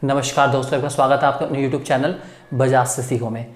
नमस्कार दोस्तों, आपका स्वागत है आपके अपने यूट्यूब चैनल बजाज से सीखो में।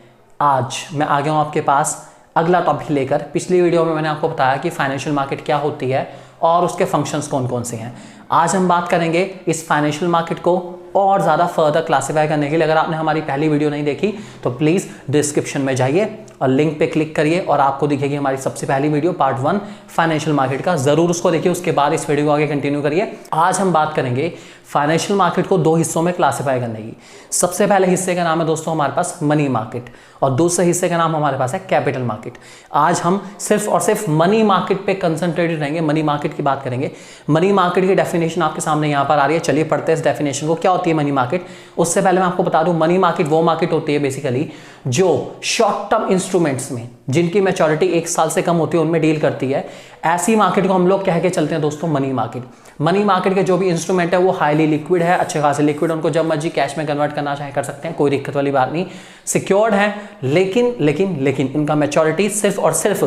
आज मैं आ गया हूँ आपके पास अगला टॉपिक लेकर। पिछली वीडियो में मैंने आपको बताया कि फाइनेंशियल मार्केट क्या होती है और उसके फंक्शंस कौन कौन से हैं। आज हम बात करेंगे इस फाइनेंशियल मार्केट को और ज़्यादा फर्दर क्लासीफाई करने के लिए। अगर आपने हमारी पहली वीडियो नहीं देखी तो प्लीज़ डिस्क्रिप्शन में जाइए और लिंक पे क्लिक करिए और आपको दिखेगी हमारी सबसे पहली वीडियो पार्ट 1 फाइनेंशियल मार्केट का। ज़रूर उसको देखिए, उसके बाद इस वीडियो को आगे कंटिन्यू करिए। आज हम बात करेंगे फाइनेंशियल मार्केट को दो हिस्सों में क्लासीफाई करने की। सबसे पहले हिस्से का नाम है दोस्तों हमारे पास मनी मार्केट और दूसरे हिस्से का नाम हमारे पास है कैपिटल मार्केट। आज हम सिर्फ और सिर्फ मनी मार्केट पे कंसंट्रेटेड रहेंगे, मनी मार्केट की बात करेंगे। मनी मार्केट की डेफिनेशन आपके सामने यहाँ पर आ रही है। चलिए पढ़ते हैं इस डेफिनेशन को। क्या होती है मनी मार्केट? उससे पहले मैं आपको बता दूं, मनी मार्केट वो मार्केट होती है बेसिकली जो शॉर्ट टर्म इंस्ट्रूमेंट्स में जिनकी मैच्योरिटी 1 साल से कम होती है उनमें डील करती है। ऐसी मार्केट को हम लोग कह के चलते हैं दोस्तों मनी मार्केट। मनी मार्केट के जो भी इंस्ट्रूमेंट है वो हाईली लिक्विड है, अच्छे खासे लिक्विड, उनको जब मर्जी कैश में कन्वर्ट करना चाहे कर सकते हैं, कोई दिक्कत वाली बात नहीं। सिक्योर्ड है, लेकिन इनका मैच्योरिटी सिर्फ और सिर्फ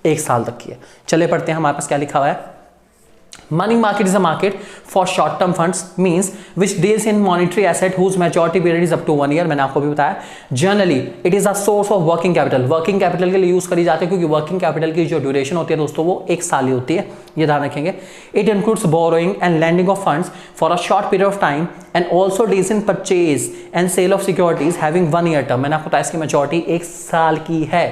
1 साल तक की है। चले पढ़ते हैं हमारे पास क्या लिखा हुआ है। Money market is a market for short-term funds, means which deals in monetary asset whose maturity period is up to 1 year। मैंने आपको भी बताया। Generally, it is a source of working capital। Working capital के लिए use करी जाती है क्योंकि working capital की जो ड्यूरेशन होती है दोस्तों वो 1 साल ही होती है, ये ध्यान रखेंगे। It includes borrowing and lending of funds for a short period of time and also deals in purchase and sale of securities having 1 year term। मैंने आपको बताया इसकी मैच्योरिटी 1 साल की है,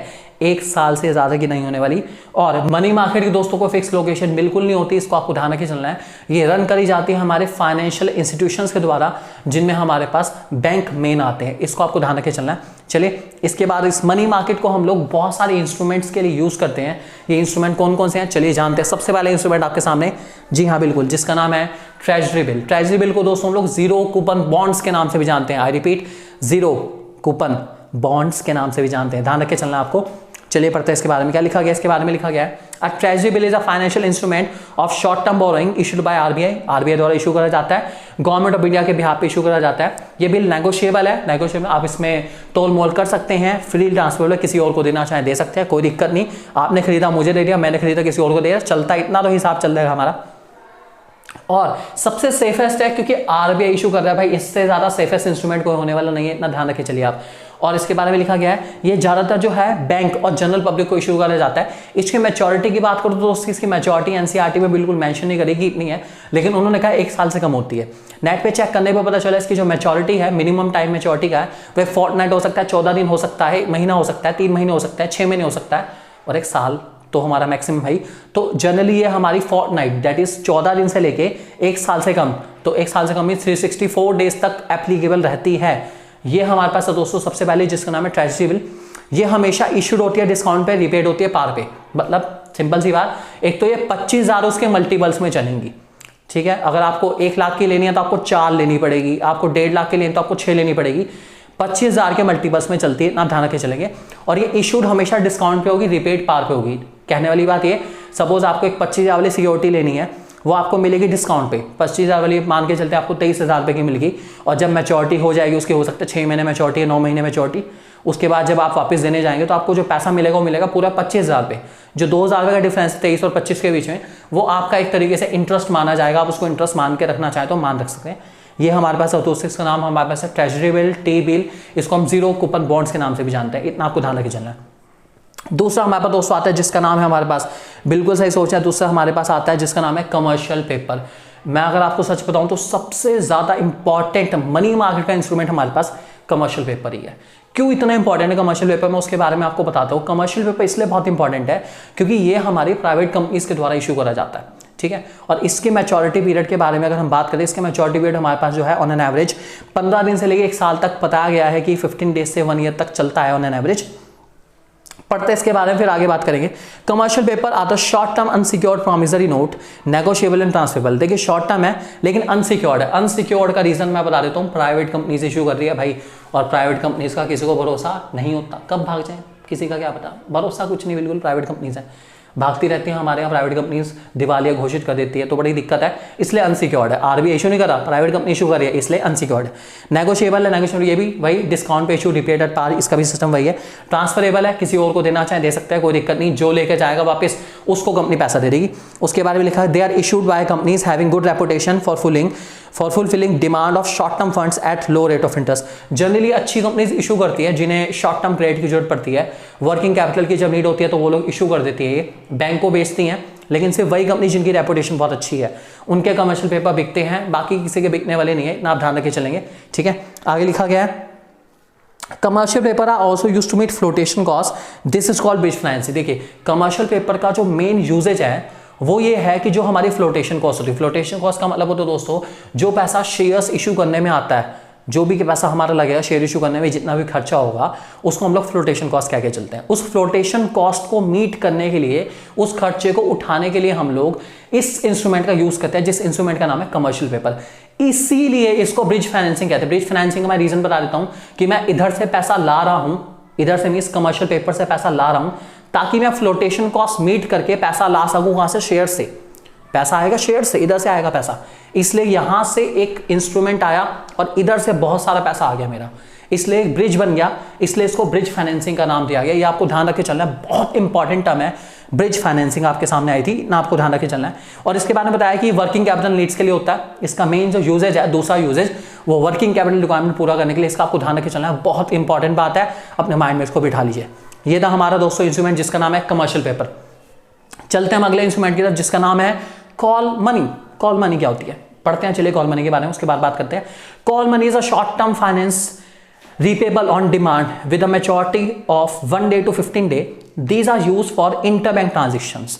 1 साल से ज्यादा की नहीं होने वाली। और मनी मार्केट की दोस्तों को फिक्स लोकेशन बिल्कुल नहीं होती, इसको आपको ध्यान रखे चलना है। ये रन करी जाती है हमारे फाइनेंशियल इंस्टीट्यूशंस के द्वारा जिनमें हमारे पास बैंक मेन आते हैं, इसको आपको ध्यान रखे चलना है। चलिए इसके बाद इस मनी मार्केट को हम लोग बहुत सारे इंस्ट्रूमेंट्स के लिए यूज करते हैं। ये इंस्ट्रूमेंट कौन कौन से हैं चलिए जानते हैं। सबसे पहले इंस्ट्रूमेंट आपके सामने, जी हाँ बिल्कुल, जिसका नाम है ट्रेजरी बिल। ट्रेजरी बिल को दोस्तों हम लोग जीरो कूपन बॉन्ड्स के नाम से भी जानते हैं। I repeat, zero coupon bonds के नाम से भी जानते हैं, ध्यान रखे चलना आपको। चलिए पढ़ते हैं इसके बारे में क्या लिखा गया। इसके बारे में लिखा गया है a treasury bill is a financial instrument of short term borrowing issued by RBI द्वारा इशू करा जाता है, गवर्नमेंट ऑफ इंडिया के बिहाफ पे इशू करा जाता है। ये बिल नेगोशिएबल है, नेगोशिएबल, आप इसमें तोल मोल कर सकते हैं, फ्री ट्रांसफर किसी और को देना चाहे दे सकते हैं, कोई दिक्कत नहीं। आपने खरीदा मुझे दे दिया, मैंने खरीदा किसी और को दे दिया, चलता इतना तो हिसाब चल जाएगा हमारा। और सबसे सेफेस्ट है क्योंकि आरबीआई इशू कर रहा है भाई, इससे ज्यादा सेफेस्ट इंस्ट्रूमेंट कोई होने वाला नहीं है, इतना ध्यान रखिए चलिए आप। और इसके बारे में लिखा गया है ये ज्यादातर जो है बैंक और जनरल पब्लिक को इशू करा जाता है। इसकी मैच्योरिटी की बात करूं तो इसकी मैच्योरिटी एनसीईआरटी में बिल्कुल मेंशन नहीं करेगी इतनी है, लेकिन उन्होंने कहा 1 साल से कम होती है। नेट पे चेक करने पे पता चला इसकी जो मैच्योरिटी है, मिनिमम टाइम मैच्योरिटी का है वह फोर्टनाइट हो सकता है, 14 दिन हो सकता है, महीना हो सकता है, 3 महीने हो सकता है, 6 महीने हो सकता है और 1 साल तो हमारा मैक्सिमम भाई। तो जनरली ये हमारी फोर्टनाइट दैट इज 14 दिन से लेके 1 साल से कम, तो 1 साल से कम 364 डेज तक एप्लीकेबल रहती है। ये हमारे पास है दोस्तों सबसे पहले जिसका नाम है ट्रेजरी बिल। ये हमेशा इशूड होती है डिस्काउंट पे, रिपेड होती है पार पे। मतलब सिंपल सी बात, एक तो ये 25,000 उसके मल्टीपल्स में चलेंगी, ठीक है। अगर आपको 1 लाख की लेनी है तो आपको 4 लेनी पड़ेगी, आपको 1.5 लाख की लेनी है तो आपको 6 लेनी पड़ेगी। 25,000 के मल्टीपल्स में चलती है, इतना ध्यान रखे चलेंगे। और ये इशूड हमेशा डिस्काउंट पे होगी, रिपेड पार पे होगी। कहने वाली बात ये, सपोज आपको एक 25,000 वाली सिक्योरिटी लेनी है, वो आपको मिलेगी डिस्काउंट पे। 25,000 वाली मान के चलते आपको 23,000 रुपये की मिलेगी और जब मैच्योरिटी हो जाएगी उसकी, हो सकता है 6 महीने मैच्योरिटी है, 9 महीने मैच्योरिटी, उसके बाद जब आप वापस देने जाएंगे तो आपको जो पैसा मिलेगा वो मिलेगा पूरा 25,000 रुपये। जो 2,000 रुपये का डिफरेंस है 23 और 25 के बीच में, वो आपका एक तरीके से इंटरेस्ट माना जाएगा। आप उसको इंटरेस्ट मान के रखना चाहे तो मान रख सकते हैं। ये हमारे पास है, इसका नाम हमारे पास है ट्रेजरी बिल, टी बिल। इसको हम जीरो कूपन बॉन्ड्स के नाम से भी जानते हैं, इतना आपको ध्यान रखे चलना है। दूसरा हमारे पास दोस्तों आता है जिसका नाम है, हमारे पास बिल्कुल सही सोचा है, दूसरा हमारे पास आता है जिसका नाम है कमर्शियल पेपर। मैं अगर आपको सच बताऊं तो सबसे ज्यादा इंपॉर्टेंट मनी मार्केट का इंस्ट्रूमेंट हमारे पास कमर्शियल पेपर ही है। क्यों इतना इंपॉर्टेंट है कमर्शियल पेपर, मैं उसके बारे में आपको बताता हूं। कमर्शियल पेपर इसलिए बहुत इंपॉर्टेंट है क्योंकि ये हमारी प्राइवेट कंपनीज के द्वारा इशू करा जाता है, ठीक है। और इसके मैच्योरिटी पीरियड के बारे में अगर हम बात करें, इसके मैच्योरिटी पीरियड हमारे पास जो है ऑन एन एवरेज 15 दिन से लेकर 1 साल तक बताया गया है कि 15 डेज से 1 ईयर तक चलता है ऑन एन एवरेज। पढ़ते हैं इसके बारे में, फिर आगे बात करेंगे। Commercial paper are the short term unsecured promissory note negotiable and transferable. देखिए शॉर्ट टर्म है लेकिन अनसिक्योर्ड है। अनसिक्योर्ड का रीजन मैं बता देता हूँ, प्राइवेट कंपनीज इशू कर रही है भाई, और प्राइवेट कंपनीज का किसी को भरोसा नहीं होता, कब भाग जाए किसी का क्या पता, भरोसा कुछ नहीं, बिल्कुल प्राइवेट कंपनीज है। भागती रहती हैं हमारे यहाँ प्राइवेट कंपनीज, दिवालिया घोषित कर देती है, तो बड़ी दिक्कत है, इसलिए अनसिक्योर्ड है। आरबीआई इशू नहीं कर रहा, प्राइवेट कंपनी इशू कर रही है, इसलिए अनसिक्योर्ड है। नेगोशिएबल है, नेगोशिएबल ये भी वही डिस्काउंट पे इशू, रिपेड एट पार, इसका भी सिस्टम वही है। ट्रांसफरेबल है, किसी और को देना चाहे दे सकते हैं, कोई दिक्कत नहीं, जो लेके जाएगा वापस उसको कंपनी पैसा दे देगी। उसके बारे में लिखा है they are issued by companies having good reputation for fulfilling demand of short term funds at low rate of interest. Generally अच्छी कंपनीज इशू करती है जिन्हें शॉर्ट टर्म क्रेडिट की जरूरत पड़ती है, वर्किंग कैपिटल की जब नीड होती है तो वो लोग इशू कर देती है, ये बैंक को बेचती हैं, लेकिन सिर्फ वही कंपनी जिनकी रेपुटेशन बहुत अच्छी है उनके कमर्शियल पेपर बिकते हैं, बाकी किसी के बिकने वाले नहीं है, ना आप ध्यान रखे चलेंगे। ठीक है, आगे लिखा गया है commercial paper are also use to meet flotation cost, this is called bridge financing. देखिए कमर्शियल पेपर का जो मेन यूजेज है वो ये है कि जो हमारी फ्लोटेशन कॉस्ट होती है, फ्लोटेशन कॉस्ट का मतलब होता है दोस्तों जो पैसा शेयर्स इशू करने में आता है, जो भी पैसा हमारा लगेगा शेयर इशू करने में, जितना भी खर्चा होगा उसको हम लोग फ्लोटेशन कॉस्ट कह के चलते हैं। उस फ्लोटेशन कॉस्ट को मीट करने के लिए, उस खर्चे को उठाने के लिए हम लोग इस इंस्ट्रूमेंट का यूज करते हैं, जिस इंस्ट्रूमेंट का नाम है कमर्शियल पेपर। इसीलिए इसको ब्रिज फाइनेंसिंग कहते हैं। ब्रिज फाइनेंसिंग का मैं रीजन बता देता हूं कि मैं इधर से पैसा ला रहा हूं, इधर से मींस कमर्शियल पेपर से पैसा ला रहा हूं ताकि मैं फ्लोटेशन कॉस्ट मीट करके पैसा ला सकूं। वहां से शेयर से पैसा आएगा, शेयर से इधर से आएगा पैसा, इसलिए यहां से एक इंस्ट्रूमेंट आया और इधर से बहुत सारा पैसा आ गया मेरा, इसलिए एक ब्रिज बन गया, इसलिए इसको ब्रिज फाइनेंसिंग का नाम दिया गया। ये आपको ध्यान रख के चलना है, बहुत इंपॉर्टेंट टर्म है। ब्रिज फाइनेंसिंग आपके सामने आई थी ना, आपको ध्यान रख के चलना है। और इसके बारे में बताया कि वर्किंग कैपिटल नीड्स के लिए होता है, इसका मेन जो यूजेज है, दूसरा यूजेज वो वर्किंग कैपिटल रिक्वायरमेंट पूरा करने के लिए, इसका आपको ध्यान रख के चलना है, बहुत इंपॉर्टेंट बात है, अपने माइंड में इसको बिठा लीजिए। ये था हमारा दोस्तों इंस्ट्रूमेंट जिसका नाम है कमर्शियल पेपर। चलते हैं हम अगले इंस्ट्रूमेंट की तरफ जिसका नाम है कॉल मनी। कॉल मनी क्या होती है पढ़ते हैं, चलिए कॉल मनी के बारे में, उसके बाद बात करते हैं। Call money is a short term finance repayable on demand with a maturity of 1 day to 15 day. These are used for interbank transactions.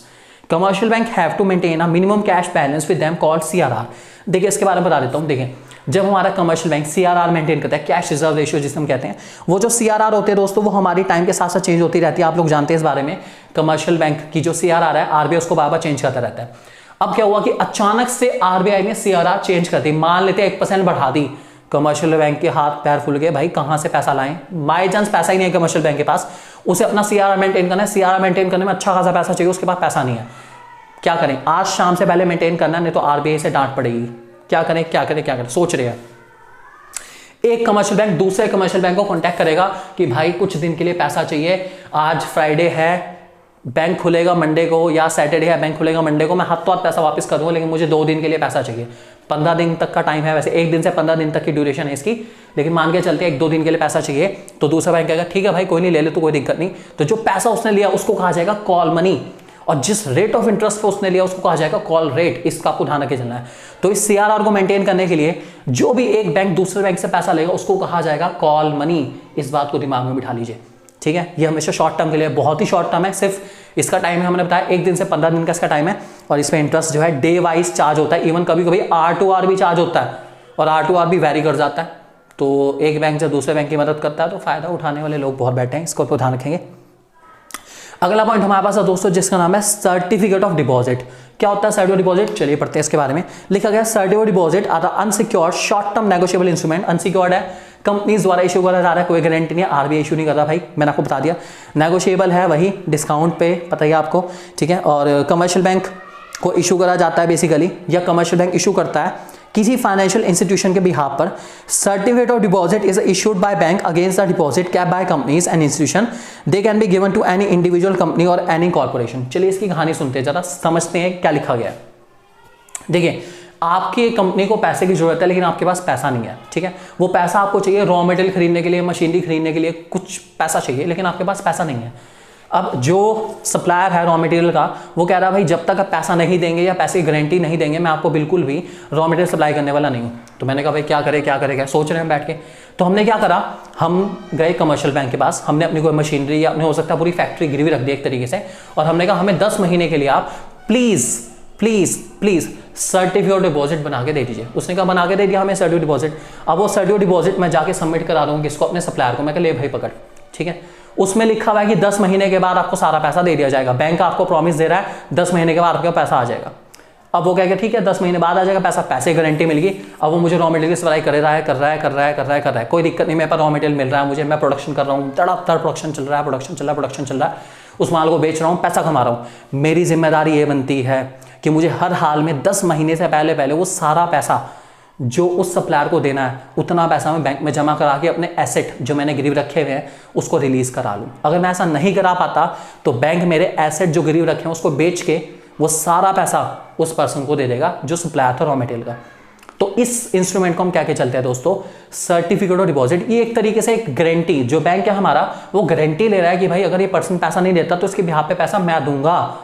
Commercial bank have to maintain a minimum cash balance with them called CRR. देखिए इसके बारे में बता देता हूँ। देखिए जब हमारा कमर्शियल बैंक CRR मेंटेन करता है, कैश रिजर्व रेशियो जिसे हम कहते हैं, वो जो CRR होते हैं दोस्तों वो हमारी टाइम के साथ साथ चेंज होती रहती है। आप लोग जानते हैं इस बारे में, कमर्शियल बैंक की जो CRR है RBI उसको बार बार चेंज करता रहता है। अब क्या हुआ कि अचानक से RBI ने CRR चेंज कर दी, मान लेते हैं 1% बढ़ा दी, कमर्शियल बैंक के हाथ पैर फूल गए, भाई कहां से पैसा लाएं, बाई चांस पैसा ही नहीं है कमर्शियल बैंक के पास, उसे अपना CRR मेंटेन करना है, CRR मेंटेन करने में अच्छा खासा पैसा चाहिए, उसके पास पैसा नहीं है, क्या करें, आज शाम से पहले मेंटेन करना, नहीं तो RBI से डांट पड़ेगी, क्या करें क्या करें क्या करें, सोच रहे हैं। एक कमर्शियल बैंक दूसरे कमर्शियल बैंक को कांटेक्ट करेगा कि भाई कुछ दिन के लिए पैसा चाहिए, आज फ्राइडे है, बैंक खुलेगा मंडे को, या सैटरडे है बैंक खुलेगा मंडे को, मैं हाथों हाथ पैसा वापस कर दूंगा, लेकिन मुझे 2 दिन के लिए पैसा चाहिए। 15 दिन तक का टाइम है, वैसे 1 दिन से 15 दिन तक की ड्यूरेशन है इसकी, लेकिन मान के चलते हैं 1-2 दिन के लिए पैसा चाहिए, तो दूसरा बैंक कहेगा ठीक है भाई कोई नहीं, ले ले तो कोई दिक्कत नहीं। तो जो पैसा उसने लिया उसको कहा जाएगा कॉल मनी, और जिस रेट ऑफ इंटरेस्ट पे उसने लिया उसको कहा जाएगा कॉल रेट। इसका आपको ध्यान रखे चलना है। तो इस CRR को मेंटेन करने के लिए जो भी एक बैंक दूसरे बैंक से पैसा लेगा उसको कहा जाएगा कॉल मनी। इस बात को दिमाग में बिठा लीजिए, ठीक है। ये हमेशा शॉर्ट टर्म के लिए, बहुत ही शॉर्ट टर्म है, सिर्फ इसका टाइम है हमने बताया 1 दिन से 15 दिन का इसका टाइम है, और इसमें इंटरेस्ट जो है डे वाइज चार्ज होता है, इवन कभी कभी R2R भी चार्ज होता है, और R2R भी वेरी कर जाता है। तो एक बैंक जब दूसरे बैंक की मदद करता है तो फायदा उठाने वाले लोग बहुत बैठे हैं, इसको आपको ध्यान रखेंगे। अगला पॉइंट हमारे पास है दोस्तों जिसका नाम है सर्टिफिकेट ऑफ डिपॉजिट। क्या होता है सर्टिफिकेट डिपॉजिट, चलिए पढ़ते हैं इसके बारे में। लिखा गया certificate deposit are the unsecured short term negotiable instrument. Unsecured है, कंपनीज द्वारा इशू करा जा रहा है, कोई गारंटी नहीं है, RBI इशू नहीं कर रहा भाई, मैंने आपको बता दिया। नेगोशिएबल है, वही डिस्काउंट पे, पता ही आपको, ठीक है। और कमर्शियल बैंक को इशू करा जाता है बेसिकली, या कमर्शियल बैंक इशू करता है किसी फाइनेंशियल इंस्टीट्यूशन के बिहाफ पर। Certificate of deposit is issued by bank against the deposit cap by companies and institution, they can be given to any individual company और एनी कॉर्पोरेशन। चलिए इसकी कहानी सुनते हैं, जरा समझते हैं क्या लिखा गया है। देखिए आपकी कंपनी को पैसे की जरूरत है, लेकिन आपके पास पैसा नहीं है, ठीक है। वो पैसा आपको चाहिए रॉ मटेरियल खरीदने के लिए, मशीनरी खरीदने के लिए, कुछ पैसा चाहिए, लेकिन आपके पास पैसा नहीं है। अब जो सप्लायर है रॉ मटेरियल का, वो कह रहा है भाई जब तक आप पैसा नहीं देंगे या पैसे की गारंटी नहीं देंगे, मैं आपको बिल्कुल भी रॉ मटेरियल सप्लाई करने वाला नहीं हूँ। तो मैंने कहा भाई क्या करें क्या करें, क्या सोच रहे हैं बैठ के। तो हमने क्या करा, हम गए कमर्शियल बैंक के पास, हमने अपनी कोई मशीनरी या अपने हो सकता है पूरी फैक्ट्री गिरवी रख दी एक तरीके से, और हमने कहा हमें 10 महीने के लिए आप please please please certificate deposit बना के दे दीजिए। उसने कहा बना के दे दिया हमें सर्टिफिकेट डिपॉजिट। अब वो सर्टिफिकेट डिपॉजिट मैं जाके सबमिट करा दूँ किसको, अपने सप्लायर को। मैं कह ले भाई पकड़, ठीक है। उसमें लिखा हुआ है कि 10 महीने के बाद आपको सारा पैसा दे दिया जाएगा, बैंक आपको प्रॉमिस दे रहा है 10 महीने के बाद आपका पैसा आ जाएगा। अब वो कहेगा ठीक है 10 महीने बाद आ जाएगा पैसा, पैसे गारंटी मिल गई। अब वो मुझे रॉ मटेरियल सप्लाई कर रहा है, कोई दिक्कत नहीं, मेरे पास रॉ मटेरियल मिल रहा है मुझे, मैं प्रोडक्शन कर रहा हूँ, तड़ातड़ प्रोडक्शन चल रहा है, उस माल को बेच रहा हूँ, पैसा कमा रहा हूँ। मेरी जिम्मेदारी ये बनती है कि मुझे हर हाल में 10 महीने से पहले पहले वो सारा पैसा जो उस सप्लायर को देना है उतना पैसा मैं बैंक में जमा करा के अपने एसेट जो मैंने गिरवी रखे हुए हैं उसको रिलीज करा लूँ। अगर मैं ऐसा नहीं करा पाता तो बैंक मेरे एसेट जो गिरवी रखे हैं उसको बेच के वो सारा पैसा उस पर्सन को दे देगा जो सप्लायर था रॉ मटेरियल का। तो इस इंस्ट्रूमेंट को हम क्या चलते हैं दोस्तों, सर्टिफिकेट ऑफ डिपॉजिट। ये एक तरीके से एक गारंटी, जो बैंक है हमारा वो गारंटी ले रहा है कि भाई अगर ये पर्सन पैसा नहीं देता तो इसके बिहाफ पे पैसा मैं दूंगा,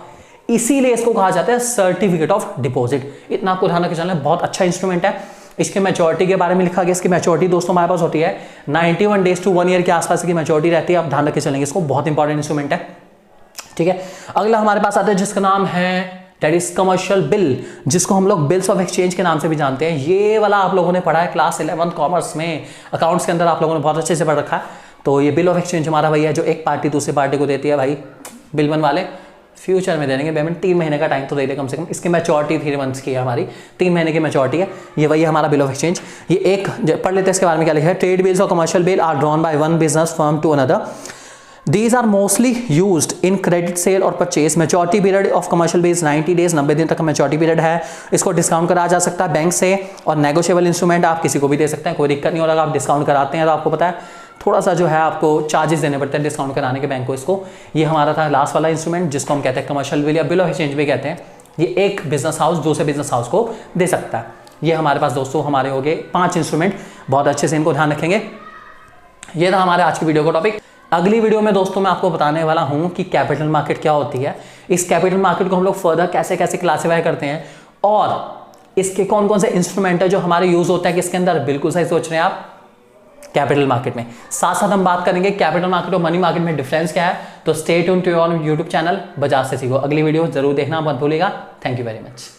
इसीलिए इसको कहा जाता है सर्टिफिकेट ऑफ डिपॉजिट। इतना आपको ध्यान रखना चाहिए, बहुत अच्छा इंस्ट्रूमेंट है। इसके मैच्योरिटी के बारे में लिखा गया, इसकी मैच्योरिटी दोस्तों हमारे पास होती है 91 डेज टू 1 ईयर के आसपास की मैच्योरिटी रहती है। आप ध्यान रख के चलेंगे, इसको बहुत इंपॉर्टेंट इंस्ट्रूमेंट है, ठीक है। अगला हमारे पास आता है जिसका नाम है दैट इज कमर्शियल बिल, जिसको हम लोग बिल्स ऑफ एक्सचेंज के नाम से भी जानते हैं। ये वाला आप लोगों ने पढ़ा है क्लास 11 कॉमर्स में, अकाउंट्स के अंदर आप लोगों ने बहुत अच्छे से पढ़ रखा है। तो ये बिल ऑफ एक्सचेंज हमारा भैया जो एक पार्टी दूसरी पार्टी को देती है, भाई बिल बनवाले फ्यूचर में दे देंगे पेमेंट, 3 महीने का टाइम तो दे दे कम से कम। इसकी मैच्योरिटी 3 मंथ्स की है, हमारी 3 महीने की मैच्योरिटी है। ये वही हमारा बिल ऑफ एक्सचेंज। ये एक पढ़ लेते हैं इसके बारे में क्या लिखा है। ट्रेड बिल्स और commercial bill are drawn by one business firm to another. These are mostly used in credit sale और purchase. Maturity period of commercial bills 90 days, 90 दिन तक का मैच्योरिटी पीरियड है। इसको डिस्काउंट करा जा सकता है बैंक से, और नेगोशिएबल इंस्ट्रूमेंट आप किसी को भी दे सकते हैं, कोई दिक्कत नहीं। और अगर आप डिस्काउंट कराते हैं तो आपको पता है थोड़ा सा जो है आपको चार्जेस देने पड़ते हैं डिस्काउंट कराने के बैंक को। इसको ये हमारा था लास्ट वाला इंस्ट्रूमेंट जिसको हम कहते हैं कमर्शियल बिल या बिल ऑफ एक्सचेंज भी कहते हैं। ये एक बिजनेस हाउस दूसरे बिजनेस हाउस को दे सकता है। ये हमारे पास दोस्तों हमारे हो गए 5 इंस्ट्रूमेंट, बहुत अच्छे से इनको ध्यान रखेंगे। ये था हमारे आज की वीडियो का टॉपिक। अगली वीडियो में दोस्तों मैं आपको बताने वाला हूं कि कैपिटल मार्केट क्या होती है, इस कैपिटल मार्केट को हम लोग फर्दर कैसे कैसे क्लासीफाई करते हैं, और इसके कौन कौन से इंस्ट्रूमेंट है जो हमारे यूज होता है किसके अंदर। बिल्कुल सही सोच रहे हैं आप, कैपिटल मार्केट में। साथ साथ हम बात करेंगे कैपिटल मार्केट और मनी मार्केट में डिफरेंस क्या है। तो stay tuned to your YouTube channel Bajaj से सीखो। अगली वीडियो जरूर देखना मत भूलिएगा। Thank you very much.